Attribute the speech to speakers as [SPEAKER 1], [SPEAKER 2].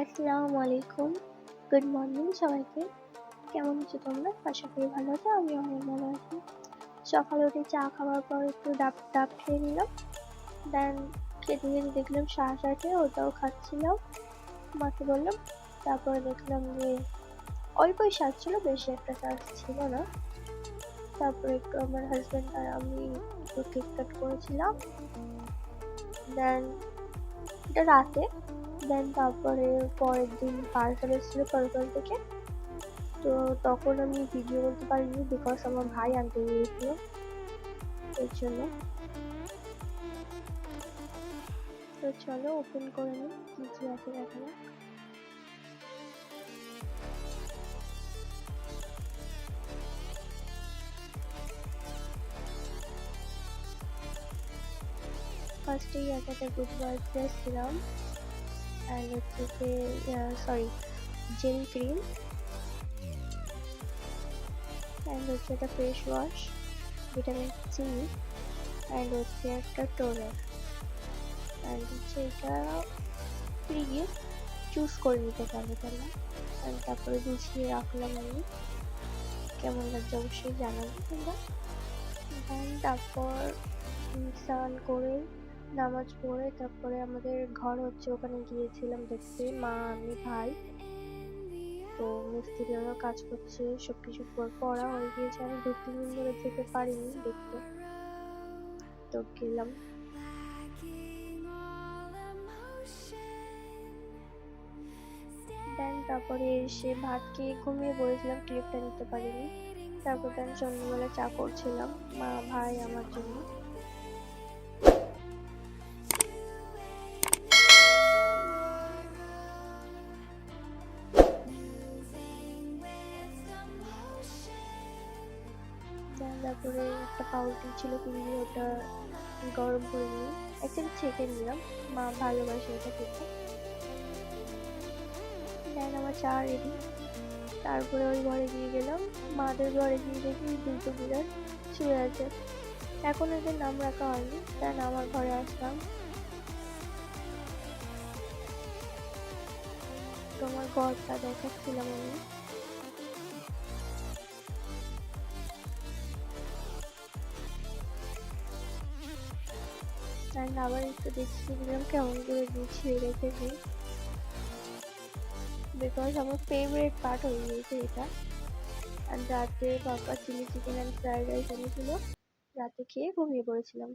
[SPEAKER 1] আসসালামু আলাইকুম, good morning সবাইকে। কেমন আছো তোমরা? আশা করি ভালো আছো। আমি অনেক ভালো আছি। সকালে উঠে চা খাওয়ার পর একটু ডাব ডাব খেয়ে নিলাম। দেন খেতে খেতে দেখলাম শাঁস আছে, ওটাও খাচ্ছিলাম। মাকে বললাম। তারপরে দেখলাম যে অল্পই শাঁস ছিল, বেশি একটা শাঁস ছিল না। তারপরে একটু আমার হাজবেন্ড আর আমি একটু কেক কাট করেছিলাম। দেন এটা রাতে। দেন তারপরে পরের দিন পার্সেল এসেছিল পার্সেল থেকে। তো তখন আমি ভিডিও করতে পারিনি, বিকজ আমার ভাই আনতে গিয়েছিল, এর জন্য। তো চলো ওপেন করে নিই, কি কি আছে দেখা যাক। ফার্স্টেই একটা গুড ভাইবস সিরাম, অ্যান্ড হচ্ছে সরি জেল ক্রিম, অ্যান্ড হচ্ছে একটা face wash, vitamin C, and হচ্ছে একটা টোনার, অ্যান্ড হচ্ছে এটা ফ্রি গিফট, চুজ করে নিতে পারবে তাহলে। অ্যান্ড তারপরে গুছিয়ে রাখলাম আমি। কেমন লাগছে অবশ্যই জানাবো তোমরা। দেন তারপর স্নান করে নামাজ পড়ে তারপরে আমাদের ঘর হচ্ছে ওখানে গিয়েছিলাম দেখতে, মা আমি ভাই। তো মিস্ত্রিরা কাজ করছে, সবকিছু করা হয়ে গিয়েছে। আমি 2-3 দিন ধরে যেতে পারিনি দেখতে, তো গেলাম। দেন তারপরে এসে ভাত খেয়ে ঘুমিয়ে পড়েছিলাম, ক্লিপটা নিতে পারিনি। তারপর দেন সন্ধ্যাবেলা চা করছিলাম মা ভাই আমার জন্য। তারপরে একটা পাউরুটি ছিল কিনে, ওটা গরম করে নিই, একদম ছেঁকে নিলাম, মা ভালোবাসে এটা খেতে। দেন আমার চা রেডি। তারপরে ওই ঘরে গিয়ে গেলাম, মাদের ঘরে গিয়ে দেখি দুটো বিড়াল শুয়ে আছে। এখন এদের নাম রাখা হয়নি। দেন আমার ঘরে আসলাম, তোমার ঘরটা দেখাচ্ছিলাম আমি। অ্যান্ড আবার একটু দেখিয়ে দিলাম কেমন করে গুছিয়ে রেখেছি, বিকজ আমার ফেভারিট পার্ট হয়ে গিয়েছে এটা। অ্যান্ড রাতে papa chilli chicken and fried rice এনেছিল, রাতে খেয়ে ঘুমিয়ে পড়েছিলাম।